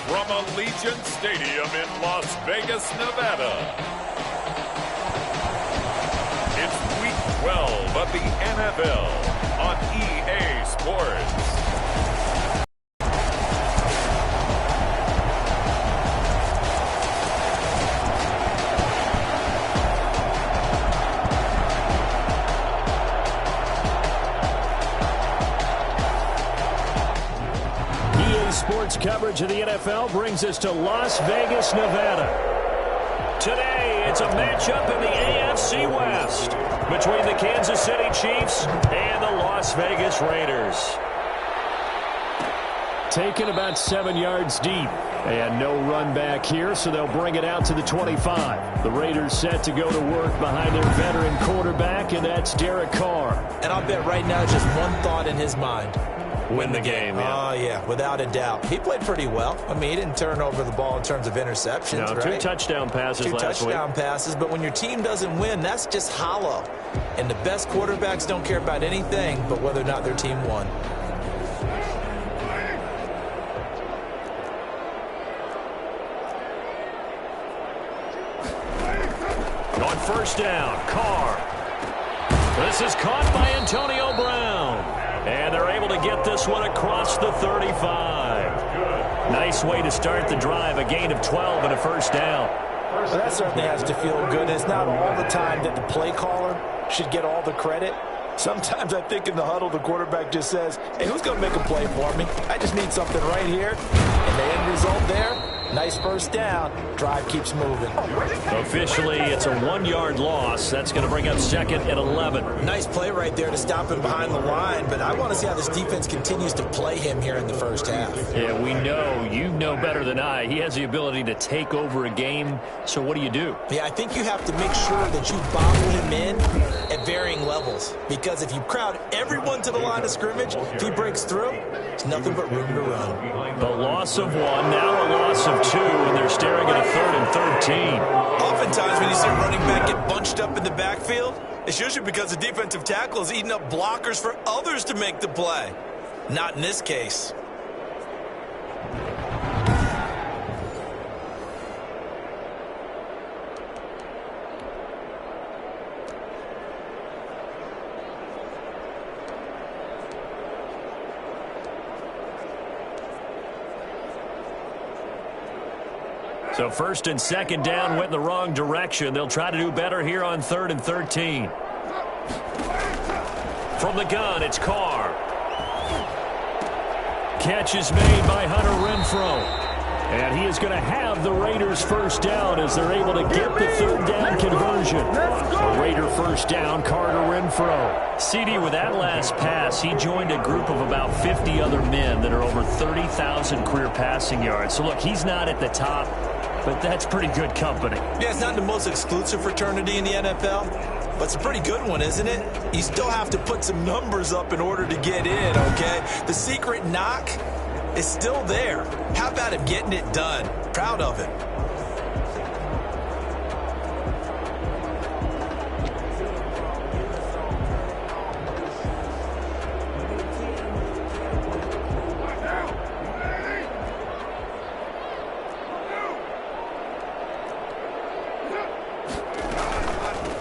from Allegiant Stadium in Las Vegas, Nevada. It's Week 12 of the NFL on EA Sports. Sports coverage of the NFL brings us to Las Vegas, Nevada. Today, it's a matchup in the AFC West between the Kansas City Chiefs and the Las Vegas Raiders. Taken about 7 yards deep. And no run back here, so they'll bring it out to the 25. The Raiders set to go to work behind their veteran quarterback, and that's Derek Carr. And I'll bet right now just one thought in his mind. Win the game, yeah. Oh, yeah, without a doubt. He played pretty well. I mean, he didn't turn over the ball in terms of interceptions, no, right? 2 touchdown passes last week. 2 touchdown passes, but when your team doesn't win, that's just hollow. And the best quarterbacks don't care about anything but whether or not their team won. On first down, Carr. This is caught by Antonio Brown. And they're able to get this one across the 35. Nice way to start the drive, a gain of 12 and a first down. Well, that certainly has to feel good. It's not all the time that the play caller should get all the credit. Sometimes I think in the huddle, the quarterback just says, hey, who's going to make a play for me? I just need something right here. And the end result there, nice first down. Drive keeps moving. Officially, it's a 1-yard loss. That's going to bring up second and 11. Nice play right there to stop him behind the line, but I want to see how this defense continues to play him here in the first half. Yeah, we know. You know better than I. He has the ability to take over a game, so what do? Yeah, I think you have to make sure that you bottle him in at varying levels, because if you crowd everyone to the line of scrimmage, if he breaks through, it's nothing but room to run. The loss of 1, now a loss of 2, and they're staring at a 3rd and 13. Oftentimes when you see a running back get bunched up in the backfield, it's usually because the defensive tackle is eating up blockers for others to make the play. Not in this case. So first and second down went in the wrong direction. They'll try to do better here on 3rd and 13. From the gun, it's Carr. Catch is made by Hunter Renfrow. And he is going to have the Raiders first down as they're able to get the 3rd down conversion. A Raider first down, Carter Renfrow. CD, with that last pass, he joined a group of about 50 other men that are over 30,000 career passing yards. So, look, he's not at the top, but that's pretty good company. Yeah, it's not the most exclusive fraternity in the NFL, but it's a pretty good one, isn't it? You still have to put some numbers up in order to get in, okay? The secret knock is still there. How about him getting it done? Proud of it.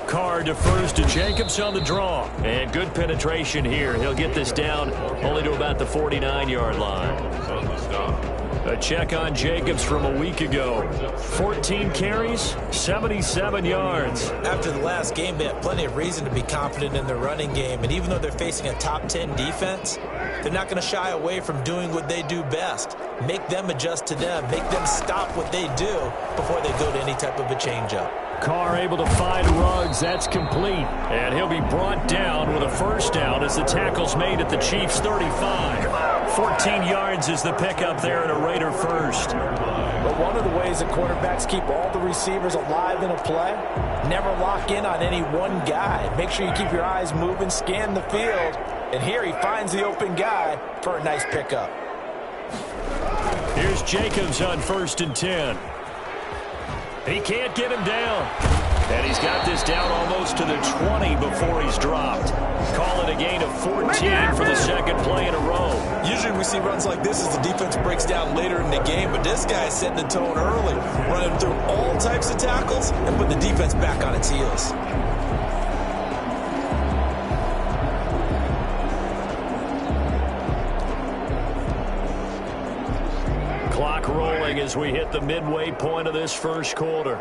Carr defers to Jacobs on the draw. And good penetration here. He'll get this down only to about the 49-yard line. A check on Jacobs from a week ago. 14 carries, 77 yards. After the last game, they have plenty of reason to be confident in their running game. And even though they're facing a top 10 defense, they're not going to shy away from doing what they do best. Make them adjust to them. Make them stop what they do before they go to any type of a changeup. Carr able to find Ruggs. That's complete. And he'll be brought down with a first down as the tackle's made at the Chiefs' 35. 14 yards is the pickup there at a Raider first. But one of the ways that quarterbacks keep all the receivers alive in a play, never lock in on any one guy. Make sure you keep your eyes moving, scan the field. And here he finds the open guy for a nice pickup. Here's Jacobs on 1st and 10. He can't get him down. And he's got this down almost to the 20 before he's dropped. Call it a gain of 14 for the second play in a row. Usually we see runs like this as the defense breaks down later in the game, but this this guy setting the tone early, running through all types of tackles and putting the defense back on its heels. Clock rolling as we hit the midway point of this first quarter.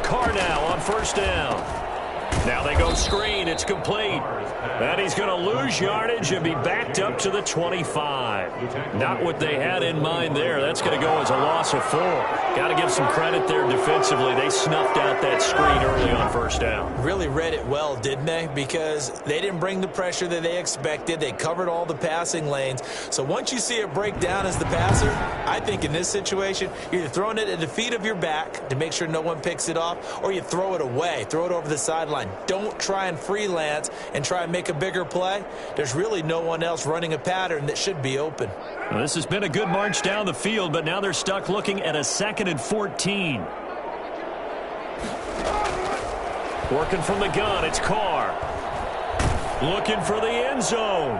Carr now on first down. Now they go screen. It's complete. And he's going to lose yardage and be backed up to the 25. Not what they had in mind there. That's going to go as a loss of 4. Got to give some credit there defensively. They snuffed out that screen early on first down. Really read it well, didn't they? Because they didn't bring the pressure that they expected. They covered all the passing lanes. So once you see it break down as the passer, I think in this situation, you're either throwing it at the feet of your back to make sure no one picks it off, or you throw it away, throw it over the sideline. Don't try and freelance and try and make a bigger play. There's really no one else running a pattern that should be open. Well, this has been a good march down the field, but now they're stuck looking at a 2nd and 14. Working from the gun, it's Carr. Looking for the end zone.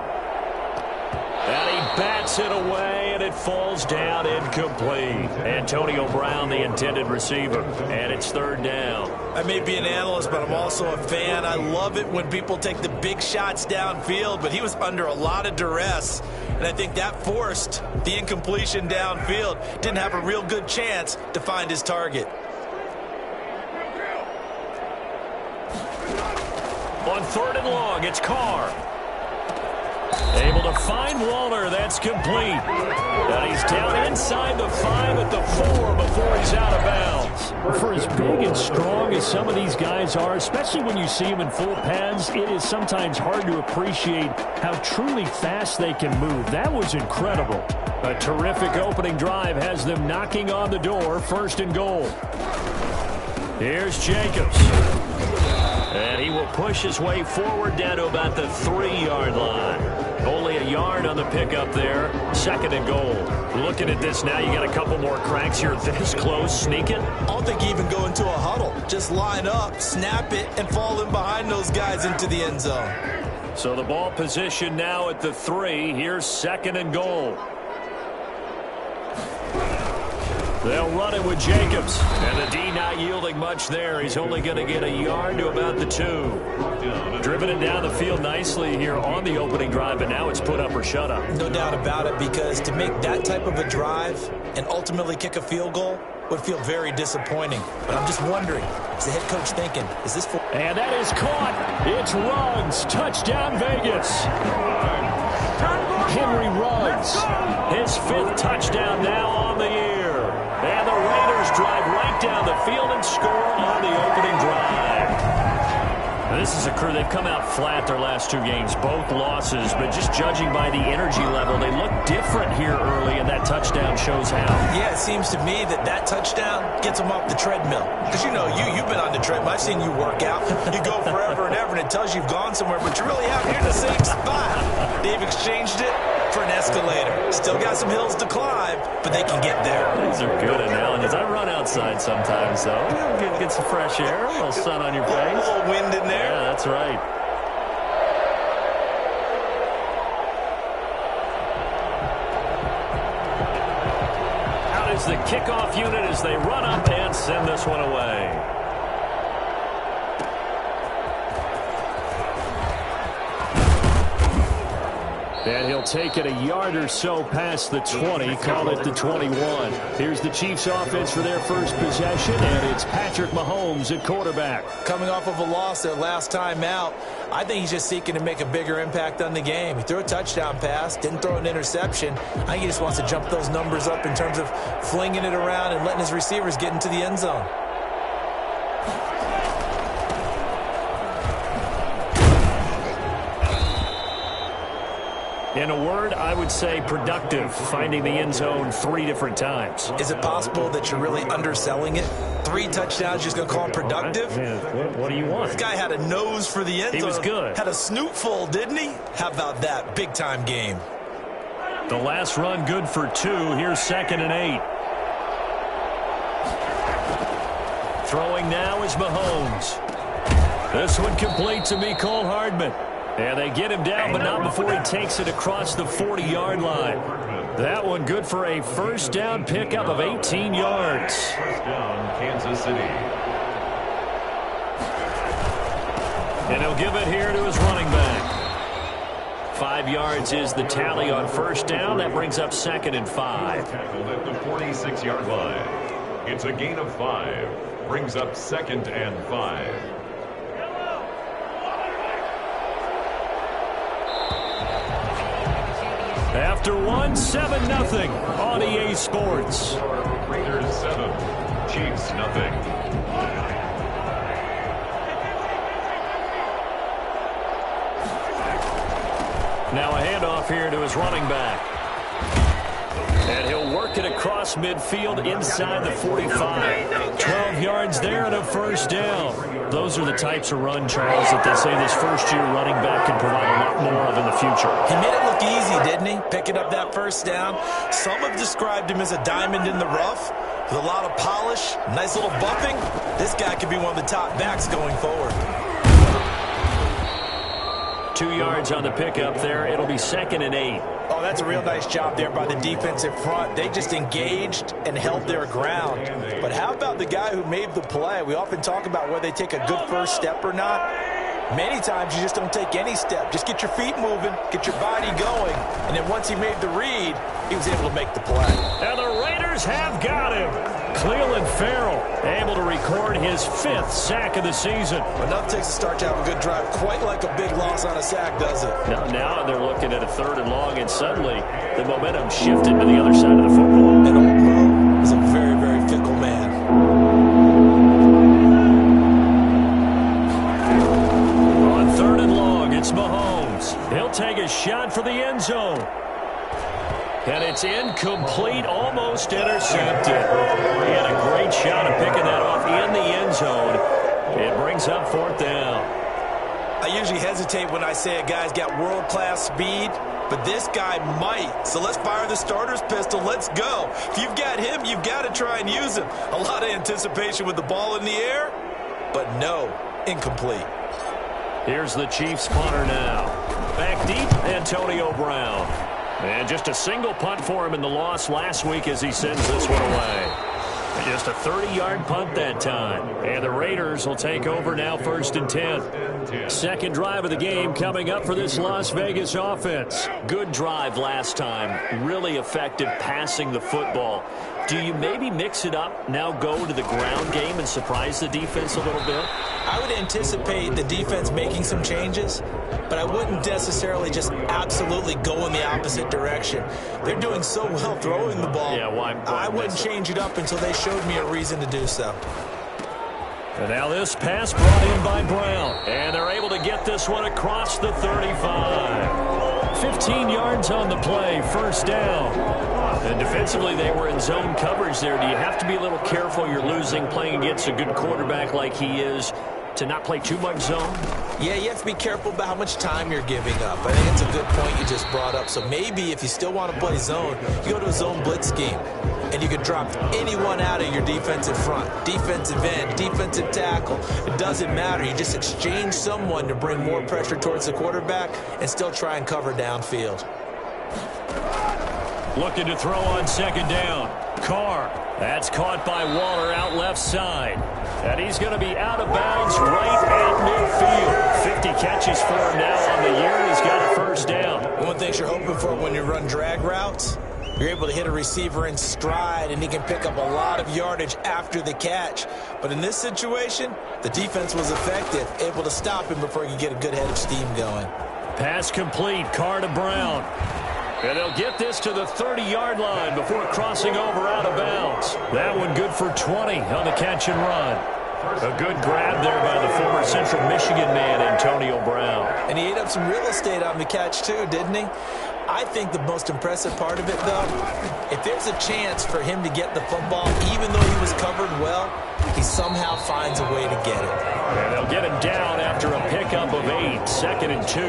And he bats it away, and it falls down incomplete. Antonio Brown, the intended receiver, and it's 3rd down. I may be an analyst, but I'm also a fan. I love it when people take the big shots downfield, but he was under a lot of duress, and I think that forced the incompletion downfield. Didn't have a real good chance to find his target. On 3rd and long, it's Carr. Able to find Waller. That's complete. And he's down inside the 5 at the 4 before he's out of bounds. For as big and strong as some of these guys are, especially when you see them in full pads, it is sometimes hard to appreciate how truly fast they can move. That was incredible. A terrific opening drive has them knocking on the door. 1st and goal. Here's Jacobs. And he will push his way forward down to about the 3-yard line. Only a yard on the pickup there. 2nd and goal. Looking at this now, you got a couple more cracks. You're this close. Sneak it. I don't think you even go into a huddle. Just line up, snap it, and fall in behind those guys into the end zone. So the ball position now at the 3. Here's 2nd and goal. They'll run it with Jacobs. And the D not yielding much there. He's only going to get a yard to about the 2. Driven it down the field nicely here on the opening drive, but now it's put up or shut up. No doubt about it, because to make that type of a drive and ultimately kick a field goal would feel very disappointing. But I'm just wondering, is the head coach thinking, is this for... And that is caught. It's Ruggs. Touchdown, Vegas. Henry Ruggs. His 5th touchdown now on the year. And the Raiders drive right down the field and score on the opening drive. This is a crew, they've come out flat their last 2 games, both losses, but just judging by the energy level, they look different here early, and that touchdown shows how. Yeah, it seems to me that touchdown gets them off the treadmill. Because, you know, you've been on the treadmill. I've seen you work out. You go forever and ever, and it tells you you've gone somewhere, but you really have. You're in the same spot. They've exchanged it for an escalator. Still got some hills to climb, but they can get there. These are good analogies. I run outside sometimes, though. Get some fresh air, a little sun on your face. A little wind in there. Yeah, that's right. Out is the kickoff unit as they run up and send this one away. And he'll take it a yard or so past the 20, call it the 21. Here's the Chiefs offense for their first possession, and it's Patrick Mahomes at quarterback. Coming off of a loss their last time out, I think he's just seeking to make a bigger impact on the game. He threw a touchdown pass, didn't throw an interception. I think he just wants to jump those numbers up in terms of flinging it around and letting his receivers get into the end zone. In a word, I would say productive, finding the end zone 3 different times. Is it possible that you're really underselling it? 3 touchdowns, just going to call him productive? What do you want? This guy had a nose for the end zone. He was good. Had a snoot full, didn't he? How about that? Big-time game. The last run good for 2. Here's 2nd and 8. Throwing now is Mahomes. This one complete to Mecole Hardman. And they get him down, but not before he takes it across the 40-yard line. That one good for a first down pickup of 18 yards. First down, Kansas City. And he'll give it here to his running back. 5 yards is the tally on first down. That brings up 2nd and 5. Tackled at the 46-yard line. It's a gain of 5. Brings up 2nd and 5. After 7-0 on EA Sports. Raiders 7, Chiefs nothing. Now a handoff here to his running back. And he'll work it across midfield inside the 45. 12 yards there and a first down. Those are the types of run, Charles, that they say this first-year running back can provide a lot more of in the future. He made it look easy, didn't he? Picking up that first down. Some have described him as a diamond in the rough with a lot of polish, nice little bumping. This guy could be one of the top backs going forward. 2 yards on the pickup there. It'll be 2nd and 8. Oh, that's a real nice job there by the defensive front. They just engaged and held their ground. But how about the guy who made the play? We often talk about whether they take a good first step or not. Many times you just don't take any step. Just get your feet moving, get your body going. And then once he made the read, he was able to make the play. And the Raiders have got him. Clelin Ferrell able to record his 5th sack of the season. Enough takes a start to have a good drive. Quite like a big loss on a sack, does it? Now they're looking at a 3rd and long, and suddenly the momentum shifted to the other side of the football. And old Mo is a very, very fickle man. On 3rd and long, it's Mahomes. He'll take a shot for the end zone. And it's incomplete, almost intercepted. He had a great shot of picking that off in the end zone. It brings up 4th down. I usually hesitate when I say a guy's got world-class speed, but this guy might. So let's fire the starter's pistol. Let's go. If you've got him, you've got to try and use him. A lot of anticipation with the ball in the air, but no, incomplete. Here's the Chiefs punter now. Back deep, Antonio Brown. And just a single punt for him in the loss last week as he sends this one away. Just a 30-yard punt that time. And the Raiders will take over now 1st and 10. Second drive of the game coming up for this Las Vegas offense. Good drive last time. Really effective passing the football. Do you maybe mix it up, now go to the ground game and surprise the defense a little bit? I would anticipate the defense making some changes, but I wouldn't necessarily just absolutely go in the opposite direction. They're doing so well throwing the ball. Yeah, why I wouldn't change it up until they showed me a reason to do so. And now this pass brought in by Brown. And they're able to get this one across the 35. 15 yards on the play, first down. And defensively, they were in zone coverage there. Do you have to be a little careful? You're losing, playing against a good quarterback like he is, to not play too much zone? Yeah, you have to be careful about how much time you're giving up. I think it's a good point you just brought up. So maybe if you still want to play zone, you go to a zone blitz scheme. And you can drop anyone out of your defensive front, defensive end, defensive tackle. It doesn't matter. You just exchange someone to bring more pressure towards the quarterback and still try and cover downfield. Looking to throw on second down. Carr. That's caught by Waller out left side. And he's going to be out of bounds right at midfield. 50 catches for him now on the year. He's got a first down. One thing you're hoping for when you run drag routes, you're able to hit a receiver in stride, and he can pick up a lot of yardage after the catch. But in this situation, the defense was effective, able to stop him before he could get a good head of steam going. Pass complete. Carr to Brown. And they'll get this to the 30-yard line before crossing over out of bounds. That one good for 20 on the catch and run. A good grab there by the former Central Michigan man, Antonio Brown. And he ate up some real estate on the catch, too, didn't he? I think the most impressive part of it, though, if there's a chance for him to get the football, even though he was covered well, he somehow finds a way to get it. And they'll get him down after a pickup of 8, 2nd and 2.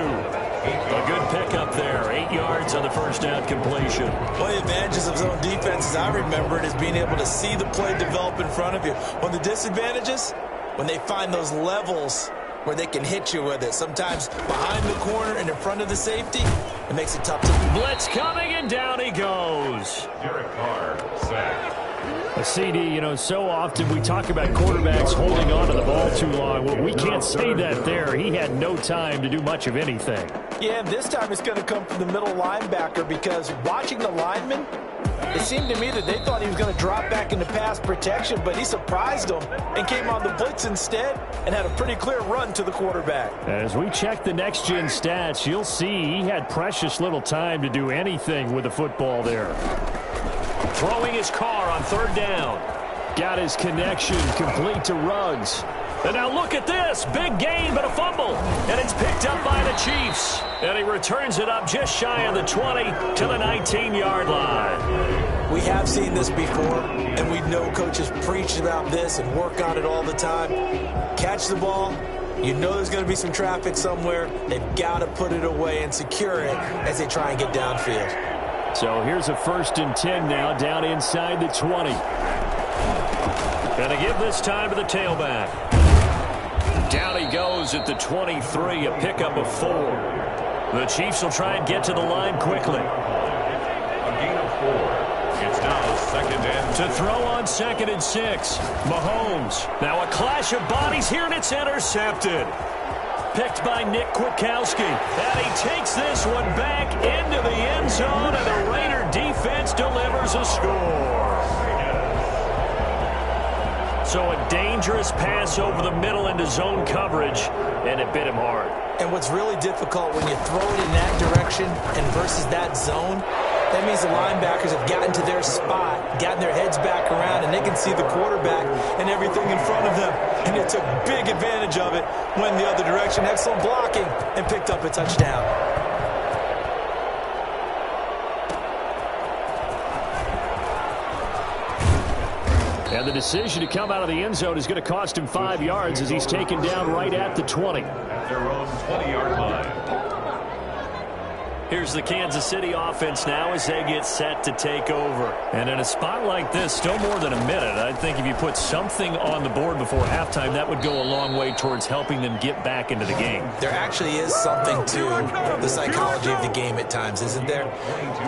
A good pickup there, 8 yards on the first down completion. One of the advantages of zone defense, as I remember it, is being able to see the play develop in front of you. One of the disadvantages, when they find those levels where they can hit you with it. Sometimes behind the corner and in front of the safety, it makes it tough to... Blitz coming, and down he goes. Derek Carr, sack. A CD, so often we talk about quarterbacks holding on to the ball too long. Well, we can't say that there. He had no time to do much of anything. Yeah, and this time it's going to come from the middle linebacker, because watching the lineman, it seemed to me that they thought he was going to drop back into pass protection, but he surprised them and came on the blitz instead and had a pretty clear run to the quarterback. As we check the next-gen stats, you'll see he had precious little time to do anything with the football there. Throwing his car on third down. Got his connection complete to Ruggs. And now look at this. Big gain, but a fumble. And it's picked up by the Chiefs. And he returns it up just shy of the 20 to the 19-yard line. We have seen this before, and we know coaches preach about this and work on it all the time. Catch the ball. You know there's going to be some traffic somewhere. They've got to put it away and secure it as they try and get downfield. So here's a 1st and 10 now, down inside the 20. Going to give this time to the tailback. Down he goes at the 23, a pickup of 4. The Chiefs will try and get to the line quickly. A gain of 4. It's now 2nd and... To throw on 2nd and 6. Mahomes. Now a clash of bodies here, and it's intercepted. Picked by Nick Kwiatkowski. And he takes this one back into the end zone, and the Raider defense delivers a score. So a dangerous pass over the middle into zone coverage, and it bit him hard. And what's really difficult when you throw it in that direction and versus that zone, that means the linebackers have gotten to their spot, gotten their heads back around, and they can see the quarterback and everything in front of them. And they took big advantage of it, went the other direction, excellent blocking, and picked up a touchdown. And the decision to come out of the end zone is going to cost him 5 yards as he's taken down right at the 20. At their own 20-yard line. Here's the Kansas City offense now as they get set to take over. And in a spot like this, still more than a minute. I think if you put something on the board before halftime, that would go a long way towards helping them get back into the game. There actually is something to the psychology of the game at times, isn't there?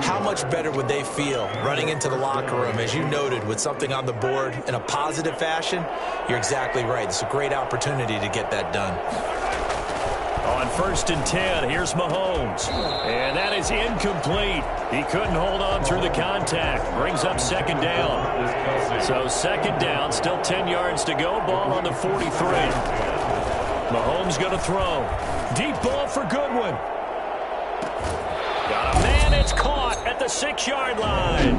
How much better would they feel running into the locker room, as you noted, with something on the board in a positive fashion? You're exactly right. It's a great opportunity to get that done. On 1st and 10, here's Mahomes. And that is incomplete. He couldn't hold on through the contact. Brings up 2nd down. So 2nd down, still 10 yards to go. Ball on the 43. Mahomes going to throw. Deep ball for Goodwin. Got a man, it's caught at the 6-yard line.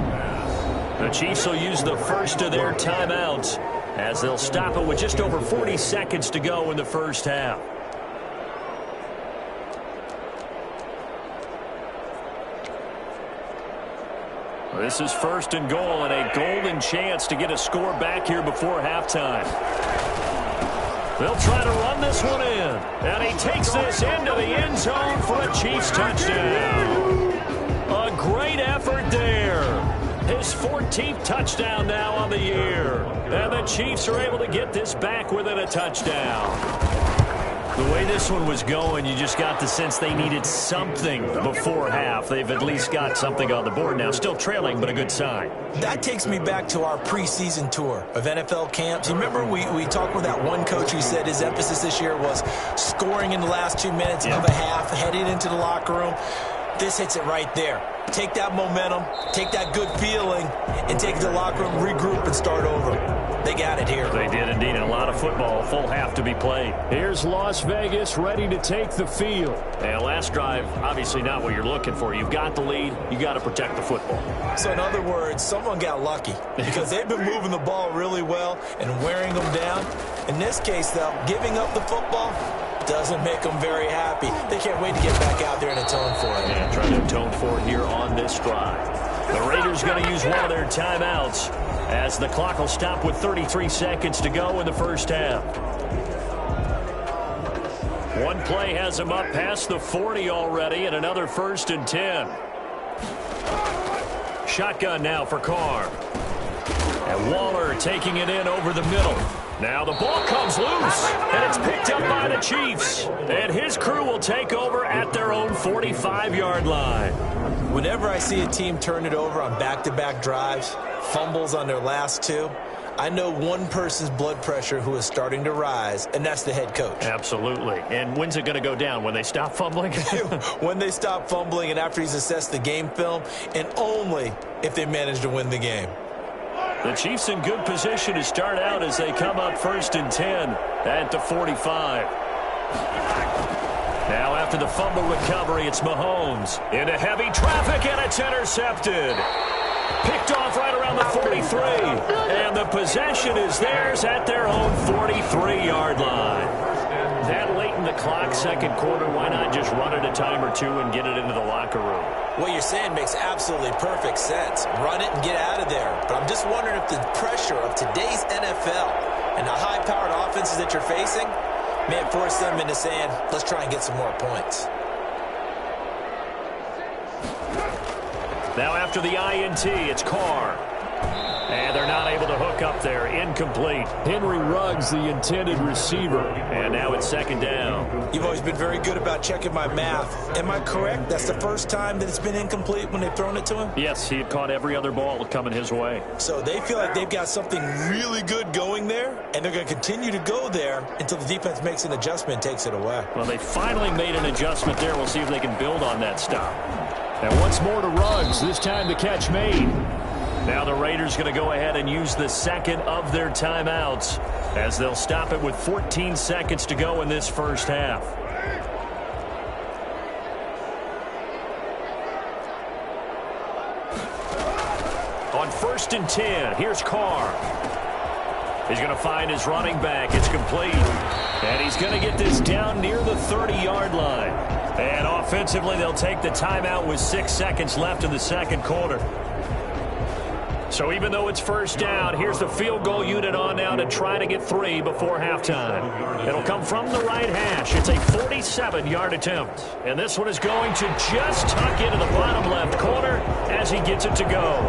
The Chiefs will use the first of their timeouts as they'll stop it with just over 40 seconds to go in the first half. This is 1st and goal, and a golden chance to get a score back here before halftime. They'll try to run this one in, and he takes this into the end zone for a Chiefs touchdown. A great effort there. His 14th touchdown now on the year, and the Chiefs are able to get this back within a touchdown. The way this one was going, you just got the sense they needed something before half. They've at least got something on the board now. Still trailing, but a good sign. That takes me back to our preseason tour of NFL camps. You remember we talked with that one coach who said his emphasis this year was scoring in the last 2 minutes of a half, heading into the locker room. This hits it right there. Take that momentum, take that good feeling, and take it to the locker room, regroup, and start over. They got it here. They did indeed. A lot of football, full half to be played. Here's Las Vegas ready to take the field. And last drive, obviously not what you're looking for. You've got the lead. You got to protect the football. So in other words, someone got lucky because they've been moving the ball really well and wearing them down. In this case, though, giving up the football doesn't make them very happy. They can't wait to get back out there and atone for it. Yeah, trying to atone for it here on this drive. The Raiders going to use one of their timeouts as the clock will stop with 33 seconds to go in the first half. One play has them up past the 40 already, and another 1st and 10. Shotgun now for Carr. And Waller taking it in over the middle. Now the ball comes loose, and it's picked up by the Chiefs. And his crew will take over at their own 45-yard line. Whenever I see a team turn it over on back-to-back drives, fumbles on their last two, I know one person's blood pressure who is starting to rise, and that's the head coach. Absolutely. And when's it going to go down? When they stop fumbling? When they stop fumbling and after he's assessed the game film, and only if they manage to win the game. The Chiefs in good position to start out as they come up 1st and 10 at the 45. Now after the fumble recovery, it's Mahomes into heavy traffic, and it's intercepted. Picked off right around the 43, and the possession is theirs at their own 43-yard line. That late in the clock, second quarter, why not just run it a time or two and get it into the locker room? What you're saying makes absolutely perfect sense. Run it and get out of there. But I'm just wondering if the pressure of today's NFL and the high-powered offenses that you're facing may have forced them into saying, let's try and get some more points. Now after the INT, it's Carr. And they're not able to hook up there. Incomplete. Henry Ruggs, the intended receiver. And now it's 2nd down. You've always been very good about checking my math. Am I correct? That's the first time that it's been incomplete when they've thrown it to him? Yes, he had caught every other ball coming his way. So they feel like they've got something really good going there, and they're going to continue to go there until the defense makes an adjustment and takes it away. Well, they finally made an adjustment there. We'll see if they can build on that stop. And once more to Ruggs, this time the catch made. Now the Raiders going to go ahead and use the second of their timeouts as they'll stop it with 14 seconds to go in this first half. On 1st and 10, here's Carr. He's going to find his running back. It's complete. And he's going to get this down near the 30-yard line. And offensively, they'll take the timeout with 6 seconds left in the second quarter. So even though it's 1st down, here's the field goal unit on now to try to get 3 before halftime. It'll come from the right hash. It's a 47-yard attempt. And this one is going to just tuck into the bottom left corner as he gets it to go.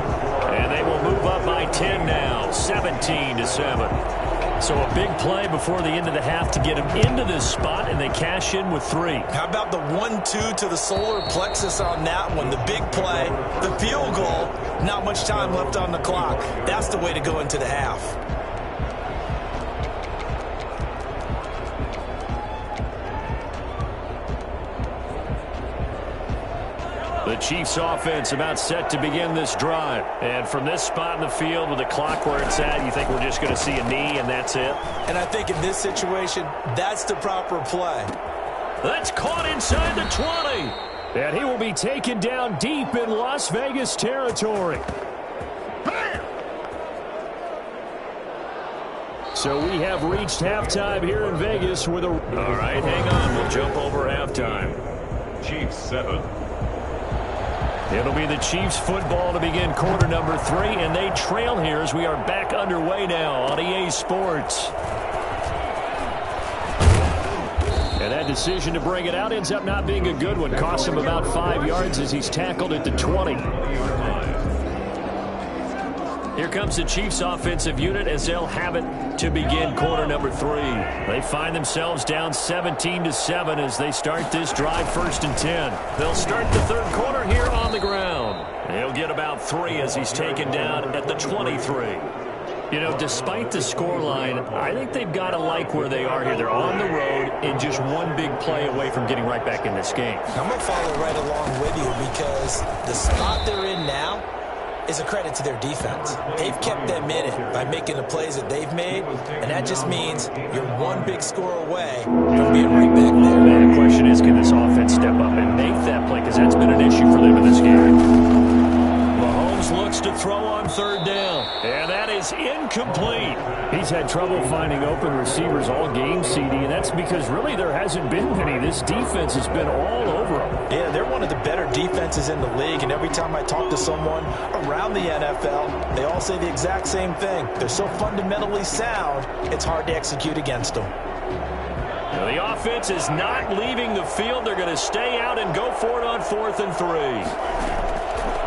And they will move up by 10 now, 17-7. So a big play before the end of the half to get him into this spot, and they cash in with 3. How about the 1-2 to the solar plexus on that one? The big play, the field goal, not much time left on the clock. That's the way to go into the half. The Chiefs offense about set to begin this drive. And from this spot in the field with the clock where it's at, you think we're just going to see a knee and that's it? And I think in this situation, that's the proper play. That's caught inside the 20. And he will be taken down deep in Las Vegas territory. So we have reached halftime here in Vegas with a... All right, hang on. We'll jump over halftime. Chiefs 7. It'll be the Chiefs football to begin quarter number 3, and they trail here as we are back underway now on EA Sports. And that decision to bring it out ends up not being a good one. Costs him about 5 yards as he's tackled at the 20. Here comes the Chiefs offensive unit as they'll have it to begin quarter number 3. They find themselves down 17-7 as they start this drive 1st and 10. They'll start the third quarter here on the ground. He'll get about 3 as he's taken down at the 23. You know, despite the scoreline, I think they've got to like where they are here. They're on the road and just one big play away from getting right back in this game. I'm going to follow right along with you because the spot they're in now is a credit to their defense. They've kept them in it by making the plays that they've made, and that just means you're one big score away from being right back there. And the question is, can this offense step up and make that play? Because that's been an issue for them in this game. Mahomes looks to throw on 3rd down, and that is incomplete. He's had trouble finding open receivers all game, CD, and that's because really there hasn't been many. This defense has been all over them. Yeah, they're one of the better defenses in the league, and every time I talk to someone around the NFL, they all say the exact same thing. They're so fundamentally sound, it's hard to execute against them. Now, the offense is not leaving the field. They're going to stay out and go for it on 4th and 3.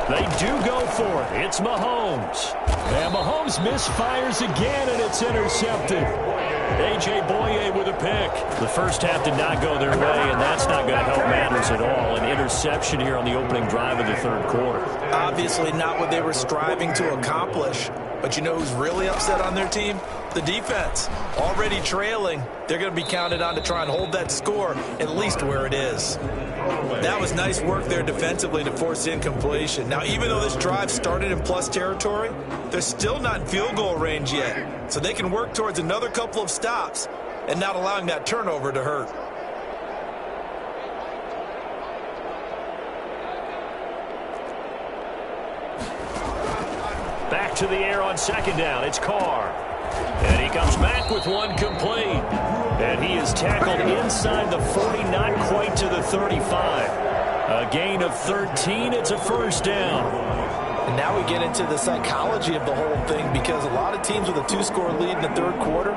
They do go for it. It's Mahomes. And Mahomes misfires again, and it's intercepted. A.J. Boye with a pick. The first half did not go their way, and that's not going to help matters at all. An interception here on the opening drive of the third quarter. Obviously not what they were striving to accomplish. But you know who's really upset on their team? The defense. Already trailing. They're going to be counted on to try and hold that score at least where it is. That was nice work there defensively to force incompletion. Now, even though this drive started in plus territory, they're still not in field goal range yet. So they can work towards another couple of stops and not allowing that turnover to hurt. Back to the air on second down. It's Carr. And he comes back with one complete. And he is tackled inside the 40, not quite to the 35. A gain of 13. It's a first down. And now we get into the psychology of the whole thing, because a lot of teams with a 2-score lead in the third quarter,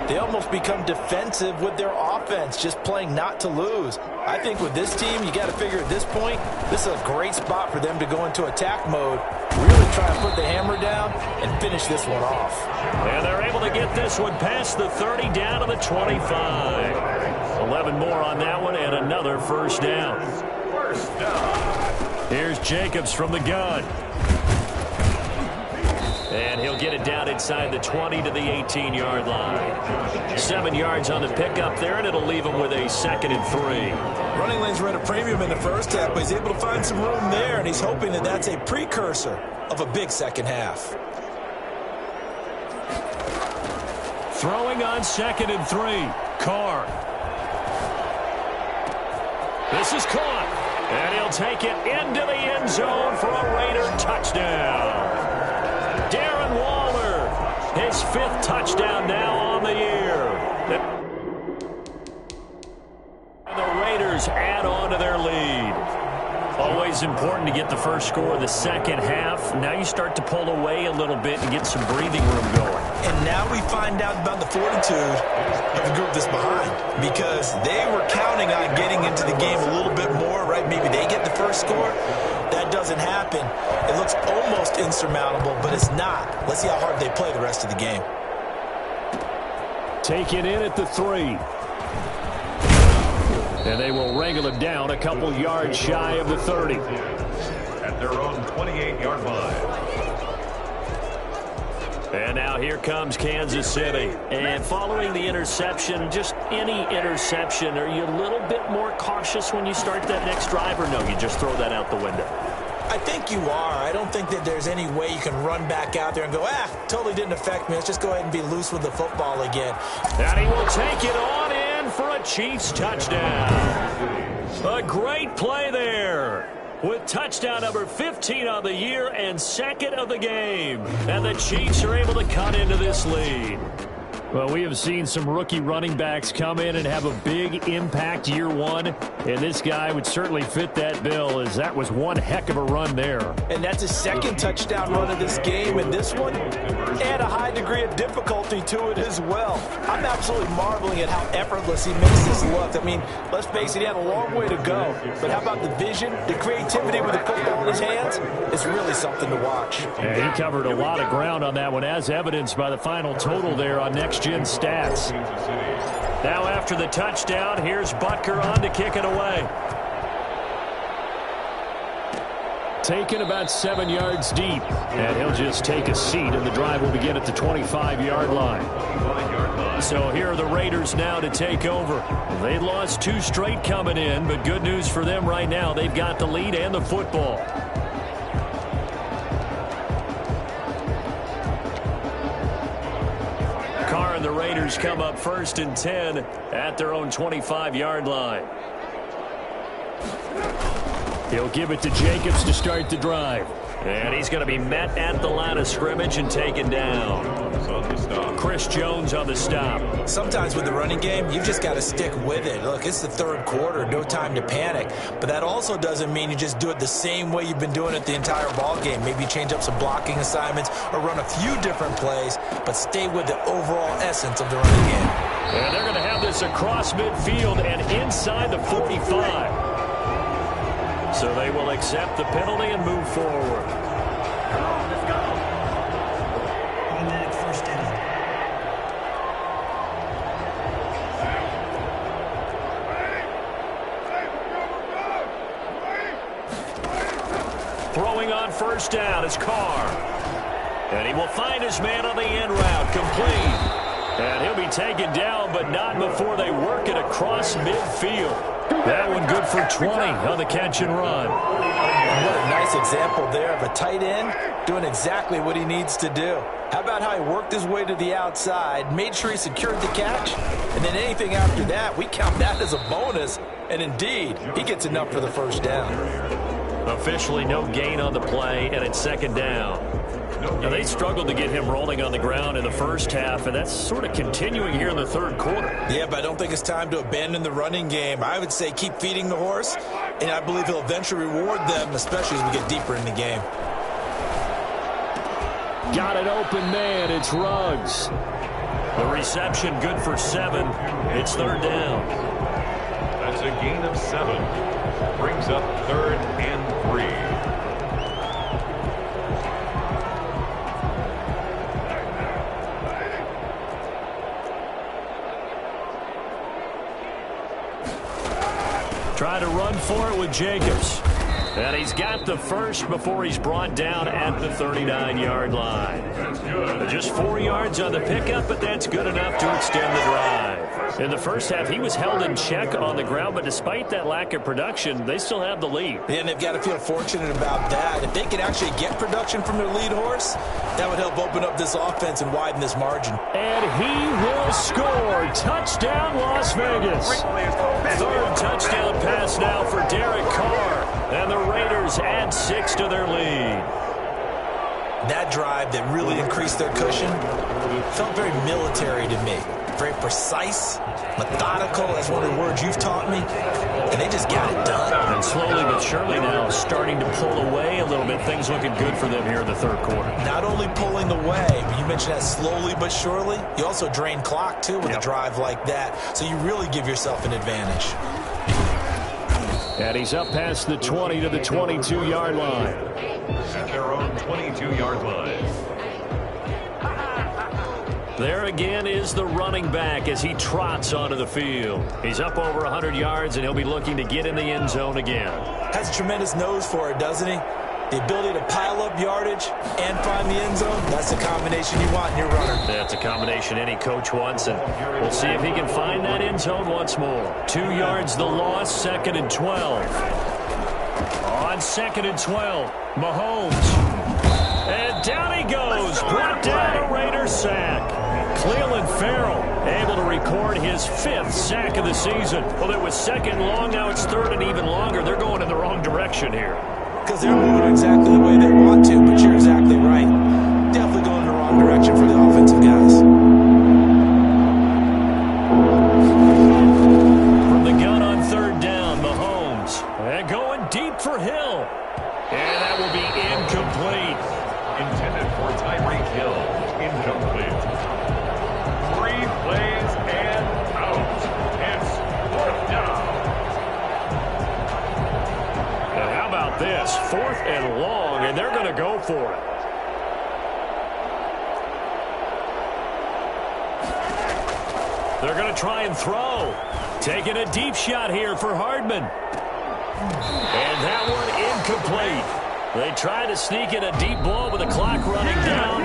they almost become defensive with their offense, just playing not to lose. I think with this team, you got to figure at this point, this is a great spot for them to go into attack mode, really try and put the hammer down and finish this one off. And they're able to get this one past the 30 down to the 25. 11 more on that one and another first down. Here's Jacobs from the gun. And he'll get it down inside the 20 to the 18-yard line. 7 yards on the pickup there, and it'll leave him with a 2nd and 3. Running lanes were at a premium in the first half, but he's able to find some room there, and he's hoping that that's a precursor of a big second half. Throwing on 2nd and 3. Carr. This is caught. And he'll take it into the end zone for a Raider touchdown. Darren Waller, his 5th touchdown now on the year. And the Raiders add on to their lead. Always important to get the first score of the second half. Now you start to pull away a little bit and get some breathing room going. And now we find out about the fortitude of the group that's behind, because they were counting on getting into the game a little bit more, right? Maybe they get the first score. That doesn't happen. It looks almost insurmountable, but it's not. Let's see how hard they play the rest of the game. Taken in at the 3. And they will wrangle him down a couple yards shy of the 30. At their own 28-yard line. And now here comes Kansas City. And following the interception, just any interception, are you a little bit more cautious when you start that next drive, or no, you just throw that out the window? I think you are. I don't think that there's any way you can run back out there and go, totally didn't affect me. Let's just go ahead and be loose with the football again. And he will take it on in for a Chiefs touchdown. A great play there, with touchdown number 15 on the year and 2nd of the game. And the Chiefs are able to cut into this lead. Well, we have seen some rookie running backs come in and have a big impact year one, and this guy would certainly fit that bill, as that was one heck of a run there. And that's his 2nd touchdown run of this game, and this one add a high degree of difficulty to it as well. I'm absolutely marveling at how effortless he makes this look. I mean, let's face it, he had a long way to go, but how about the vision, the creativity with the football in his hands? It's really something to watch. Yeah, he covered a lot of ground on that one, as evidenced by the final total there on Next Gen Stats. Now after the touchdown, here's Butker on to kick it away. Taken about 7 yards deep, and he'll just take a seat, and the drive will begin at the 25-yard line. So here are the Raiders now to take over. They lost 2 straight coming in, but good news for them right now. They've got the lead and the football. Carr and the Raiders come up 1st and 10 at their own 25-yard line. He'll give it to Jacobs to start the drive. And he's going to be met at the line of scrimmage and taken down. Chris Jones on the stop. Sometimes with the running game, you've just got to stick with it. Look, it's the third quarter, no time to panic. But that also doesn't mean you just do it the same way you've been doing it the entire ball game. Maybe change up some blocking assignments or run a few different plays, but stay with the overall essence of the running game. And they're going to have this across midfield and inside the 45. So they will accept the penalty and move forward. Throwing on first down is Carr. And he will find his man on the end route, complete. And he'll be taken down, but not before they work it across midfield. That one good for 20 on the catch and run. What a nice example there of a tight end doing exactly what he needs to do. How about how he worked his way to the outside, made sure he secured the catch, and then anything after that, we count that as a bonus. And indeed, he gets enough for the first down. Officially no gain on the play, and it's second down. Now, they struggled to get him rolling on the ground in the first half, and that's sort of continuing here in the third quarter. Yeah, but I don't think it's time to abandon the running game. I would say keep feeding the horse, and I believe he'll eventually reward them, especially as we get deeper in the game. Got an open man. It's Ruggs. The reception good for 7. It's third down. That's a gain of 7. Brings up 3rd and 3. Try to run for it with Jacobs. And he's got the first before he's brought down at the 39-yard line. Just 4 yards on the pickup, but that's good enough to extend the drive. In the first half, he was held in check on the ground, but despite that lack of production, they still have the lead. Yeah, and they've got to feel fortunate about that. If they can actually get production from their lead horse, that would help open up this offense and widen this margin. And he will score. Touchdown, Las Vegas. Third touchdown pass now for Derek Carr. And the Raiders add 6 to their lead. That drive that really increased their cushion felt very military to me. Very precise, methodical, that's one of the words you've taught me. And they just got it done. And slowly but surely now starting to pull away a little bit. Things looking good for them here in the third quarter. Not only pulling away, but you mentioned that slowly but surely. You also drain clock, too, with a drive like that. So you really give yourself an advantage. And he's up past the 20 to the 22-yard line. At their own 22-yard line. There again is the running back as he trots onto the field. He's up over 100 yards, and he'll be looking to get in the end zone again. Has a tremendous nose for it, doesn't he? The ability to pile up yardage and find the end zone, that's the combination you want in your runner. That's a combination any coach wants, and we'll see if he can find that end zone once more. 2 yards the loss, 2nd and 12. On 2nd and 12, Mahomes. And down he goes, brought down a Raider sack. Clelin Ferrell able to record his 5th sack of the season. Well, it was 2nd long, now it's 3rd and even longer. They're going in the wrong direction here. Because they're moving exactly the way they want to, but you're exactly right. Definitely going in the wrong direction for the offensive guys. From the gun on 3rd down, Mahomes. And going deep for Hill. And that will be incomplete. Intended for Tyreek Hill. Incomplete. 3 plays and out. It's 4th down. And how about this? 4th and long, and they're going to go for it. They're going to try and throw. Taking a deep shot here for Hardman. And that one incomplete. They try to sneak in a deep ball with the clock running down,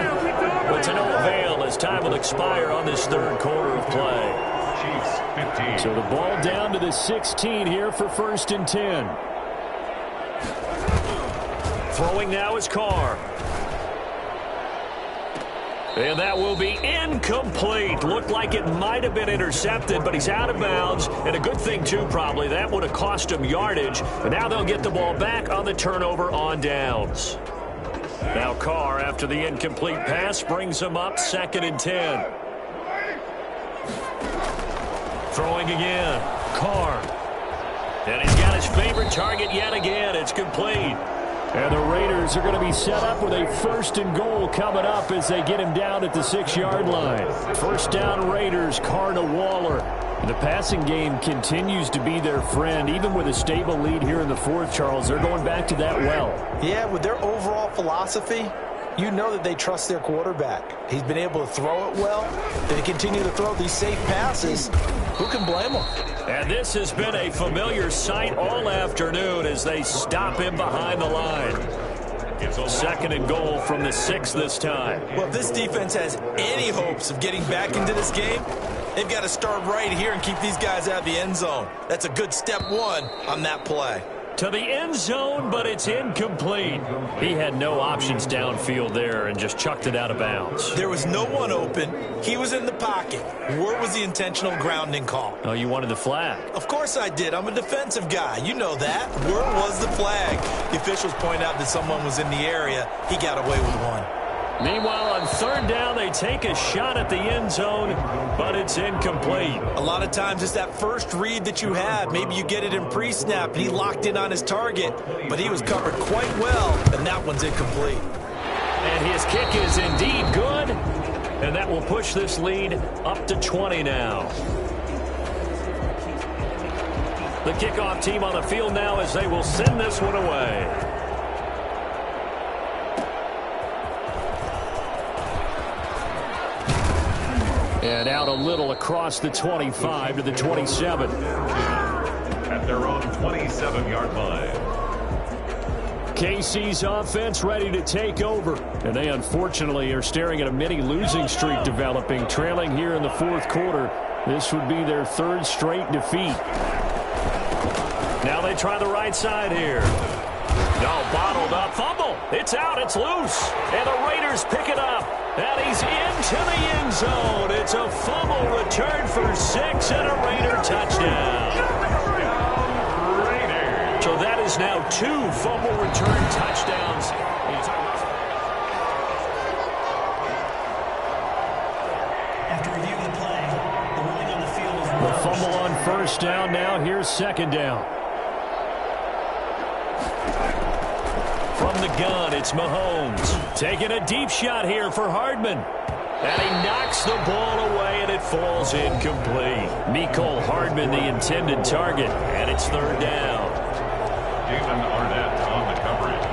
but to no avail as time will expire on this third quarter of play. Chiefs 15. So the ball down to the 16 here for 1st and 10. Throwing now is Carr. And that will be incomplete. Looked like it might have been intercepted, but he's out of bounds. And a good thing, too, probably. That would have cost him yardage. But now they'll get the ball back on the turnover on downs. Now Carr, after the incomplete pass, brings him up 2nd and 10. Throwing again. Carr. And he's got his favorite target yet again. It's complete. And the Raiders are going to be set up with a 1st and goal coming up as they get him down at the 6-yard line. 1st down Raiders, Carr to Waller. The passing game continues to be their friend. Even with a stable lead here in the fourth, Charles, they're going back to that well. Yeah, with their overall philosophy, you know that they trust their quarterback. He's been able to throw it well. They continue to throw these safe passes. Who can blame them? And this has been a familiar sight all afternoon as they stop him behind the line. It's a 2nd and goal from the 6 this time. Well, if this defense has any hopes of getting back into this game, they've got to start right here and keep these guys out of the end zone. That's a good step 1 on that play. To the end zone, but it's incomplete. He had no options downfield there and just chucked it out of bounds. There was no one open. He was in the pocket. Where was the intentional grounding call? Oh, you wanted the flag. Of course I did. I'm a defensive guy. You know that. Where was the flag? The officials point out that someone was in the area. He got away with one. Meanwhile, on 3rd down, they take a shot at the end zone, but it's incomplete. A lot of times it's that first read that you have. Maybe you get it in pre-snap, and he locked in on his target, but he was covered quite well, and that one's incomplete. And his kick is indeed good, and that will push this lead up to 20 now. The kickoff team on the field now as they will send this one away. And out a little across the 25 to the 27. At their own 27-yard line. KC's offense ready to take over. And they unfortunately are staring at a mini losing streak developing, trailing here in the 4th quarter. This would be their 3rd straight defeat. Now they try the right side here. No, bottled up. Fumble. It's out. It's loose. And the Raiders pick it up. And he's into the end zone. It's a fumble return for 6 and a Raider touchdown. So that is now 2 fumble return touchdowns. After reviewing the play, the ruling on the field is the fumble on 1st down now. Here's 2nd down. From the gun, it's Mahomes. Taking a deep shot here for Hardman. And he knocks the ball away, and it falls incomplete. Mecole Hardman, the intended target, and it's 3rd down. Damon Arnett on the coverage.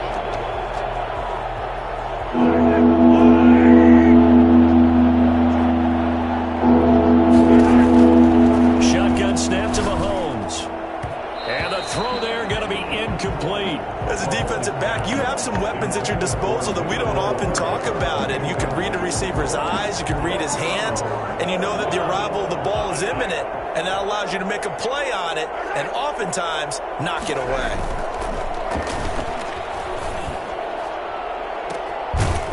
Shotgun snap to Mahomes. And the throw there going to be incomplete. As a defensive back, you have some weapons at your disposal that we don't often talk about. And you can read the receiver's eyes, you can read his hands, and you know that the arrival of the ball is imminent. And that allows you to make a play on it and oftentimes knock it away.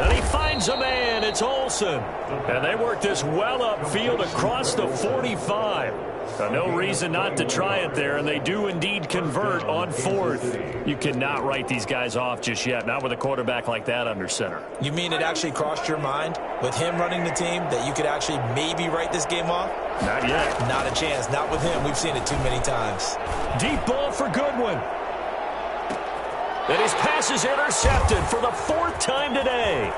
And he finds a man. It's Olsen. And they work this well upfield across the 45. No reason not to try it there, and they do indeed convert on 4th. You cannot write these guys off just yet, not with a quarterback like that under center. You mean it actually crossed your mind with him running the team that you could actually maybe write this game off? Not yet. Not a chance. Not with him. We've seen it too many times. Deep ball for Goodwin. And his pass is intercepted for the 4th time today.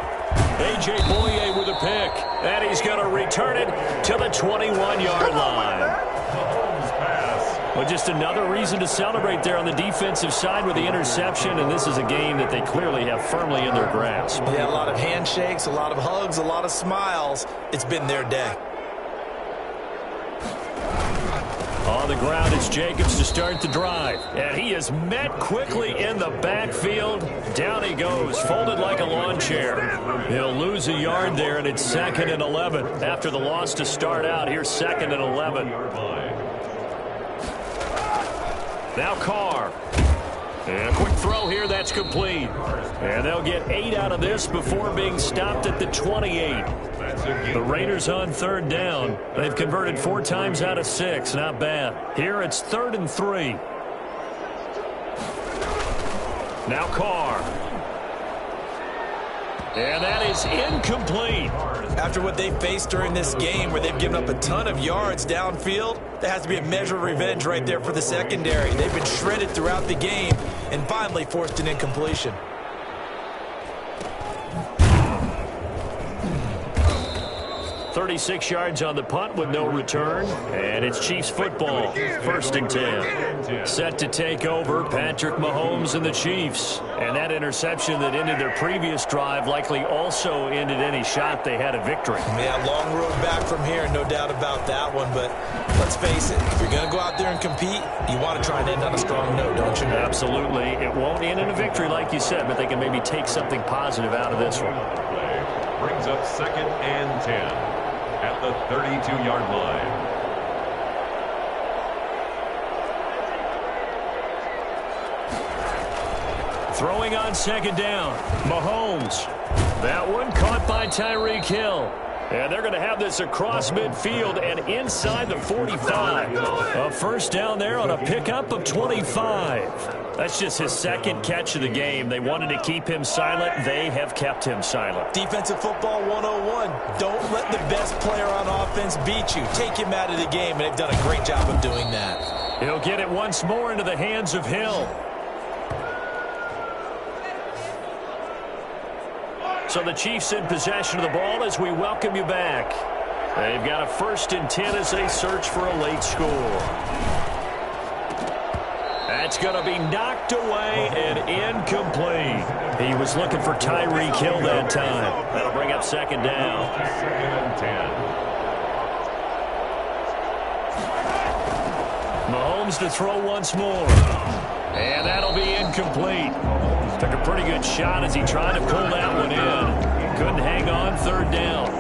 A.J. Boye with a pick. And he's going to return it to the 21-yard line. Well, just another reason to celebrate there on the defensive side with the interception, and this is a game that they clearly have firmly in their grasp. Yeah, a lot of handshakes, a lot of hugs, a lot of smiles. It's been their day. On the ground, it's Jacobs to start the drive. And he is met quickly in the backfield. Down he goes, folded like a lawn chair. He'll lose a yard there, and it's 2nd and 11. After the loss to start out, here's 2nd and 11. Now Carr. And a quick throw here, that's complete. And they'll get 8 out of this before being stopped at the 28. The Raiders on 3rd down. They've converted 4 times out of 6. Not bad. Here it's 3rd and 3. Now Carr. And that is incomplete. After what they faced during this game where they've given up a ton of yards downfield, there has to be a measure of revenge right there for the secondary. They've been shredded throughout the game and finally forced an incompletion. 36 yards on the punt with no return. And it's Chiefs football, 1st and 10. Set to take over, Patrick Mahomes and the Chiefs. And that interception that ended their previous drive likely also ended any shot they had at victory. Yeah, long road back from here, no doubt about that one. But let's face it, if you're going to go out there and compete, you want to try and end on a strong note, don't you? Absolutely. It won't end in a victory like you said, but they can maybe take something positive out of this one. Brings up 2nd and 10 at the 32-yard line. Throwing on 2nd down, Mahomes. That one caught by Tyreek Hill. And they're going to have this across midfield and inside the 45. A 1st down there on a pickup of 25. That's just his 2nd catch of the game. They wanted to keep him silent. They have kept him silent. Defensive football 101. Don't let the best player on offense beat you. Take him out of the game, and they've done a great job of doing that. He'll get it once more into the hands of Hill. So the Chiefs in possession of the ball as we welcome you back. They've got a 1st and 10 as they search for a late score. That's going to be knocked away and incomplete. He was looking for Tyreek Hill that time. That'll bring up 2nd down. 2nd and 10. Mahomes to throw once more. And that'll be incomplete. Took a pretty good shot as he tried to pull that one in. Couldn't hang on 3rd down.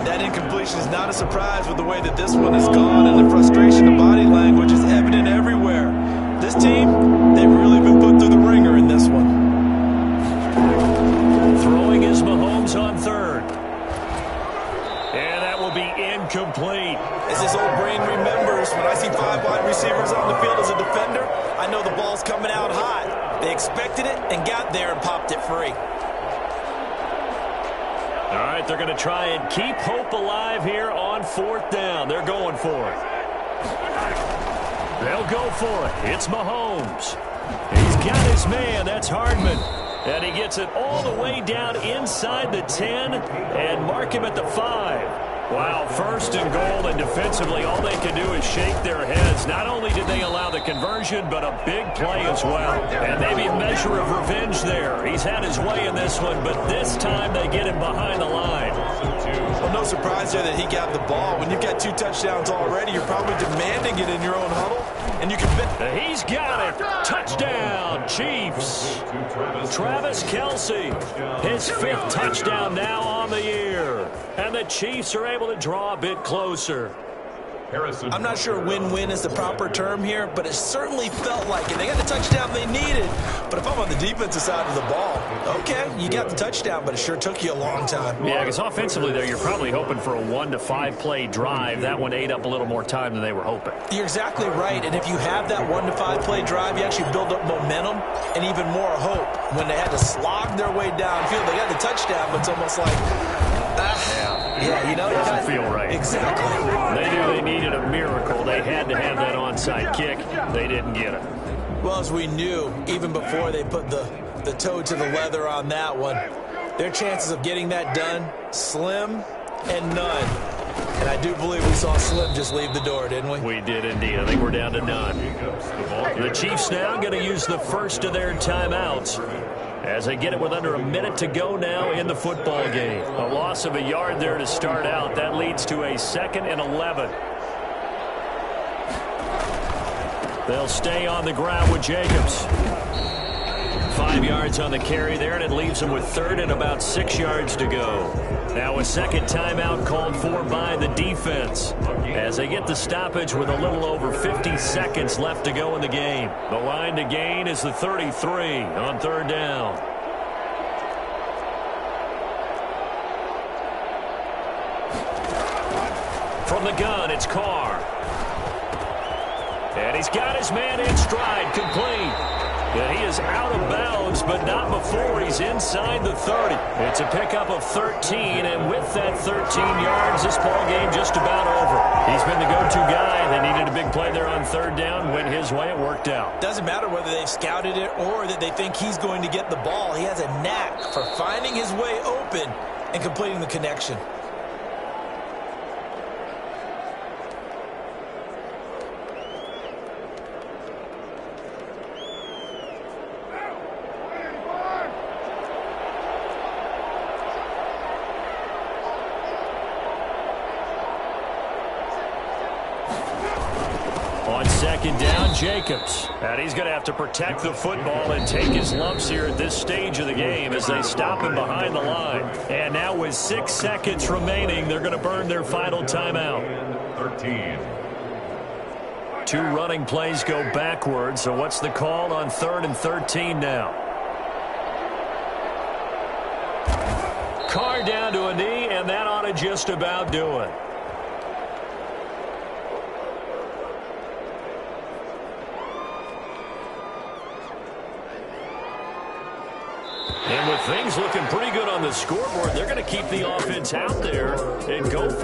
That incompletion is not a surprise with the way that this one has gone, and the frustration of body language is evident everywhere. This team, they've really been put through the ringer in this one. Throwing is Mahomes on 3rd. And that will be incomplete. As his old brain remembers, when I see 5 wide receivers on the field as a defender, I know the ball's coming out hot. They expected it and got there and popped it free. All right, they're going to try and keep hope alive here on 4th down. They're going for it. They'll go for it. It's Mahomes. He's got his man. That's Hardman. And he gets it all the way down inside the 10 and mark him at the 5. Wow, 1st and goal, and defensively all they can do is shake their heads. Not only did they allow the conversion, but a big play as well. And maybe a measure of revenge there. He's had his way in this one, but this time they get him behind the line. Well, no surprise there that he got the ball. When you've got 2 touchdowns already, you're probably demanding it in your own huddle, and you can bet. He's got it. Touchdown, Chiefs. Travis Kelce, his 5th touchdown now on the year. And the Chiefs are able to draw a bit closer. I'm not sure win-win is the proper term here, but it certainly felt like it. They got the touchdown they needed. But if I'm on the defensive side of the ball, okay, you got the touchdown, but it sure took you a long time. Yeah, because offensively, though, you're probably hoping for a 1 to 5 play drive. That one ate up a little more time than they were hoping. You're exactly right, and if you have that 1 to 5 play drive, you actually build up momentum and even more hope. When they had to slog their way downfield, they got the touchdown, but it's almost like, yeah, you know, it doesn't feel right. Exactly. They knew they needed a miracle. They had to have that onside kick. They didn't get it. Well, as we knew, even before they put the toe to the leather on that one, their chances of getting that done, slim and none. And I do believe we saw Slim just leave the door, didn't we? We did indeed. I think we're down to none. The Chiefs now going to use the 1st of their timeouts as they get it with under a minute to go now in the football game. A loss of a yard there to start out. That leads to a 2nd and 11. They'll stay on the ground with Jacobs. 5 yards on the carry there, and it leaves them with 3rd and about 6 yards to go. Now a 2nd timeout called for by the defense as they get the stoppage with a little over 50 seconds left to go in the game. The line to gain is the 33 on 3rd down. From the gun, it's Carr. And he's got his man in stride, complete. And he is out of bounds, but not before he's inside the 30. It's a pickup of 13, and with that 13 yards, this ball game just about over. He's been the go-to guy. They needed a big play there on 3rd down. Went his way. It worked out. Doesn't matter whether they've scouted it or that they think he's going to get the ball. He has a knack for finding his way open and completing the connection. second down, Jacobs. And he's going to have to protect the football and take his lumps here at this stage of the game as they stop him behind the line. And now with 6 seconds remaining, they're going to burn their final timeout. 13. 2 running plays go backwards, so what's the call on 3rd and 13 now? Carr down to a knee, and that ought to just about do it. And with things looking pretty good on the scoreboard, they're going to keep the offense out there and go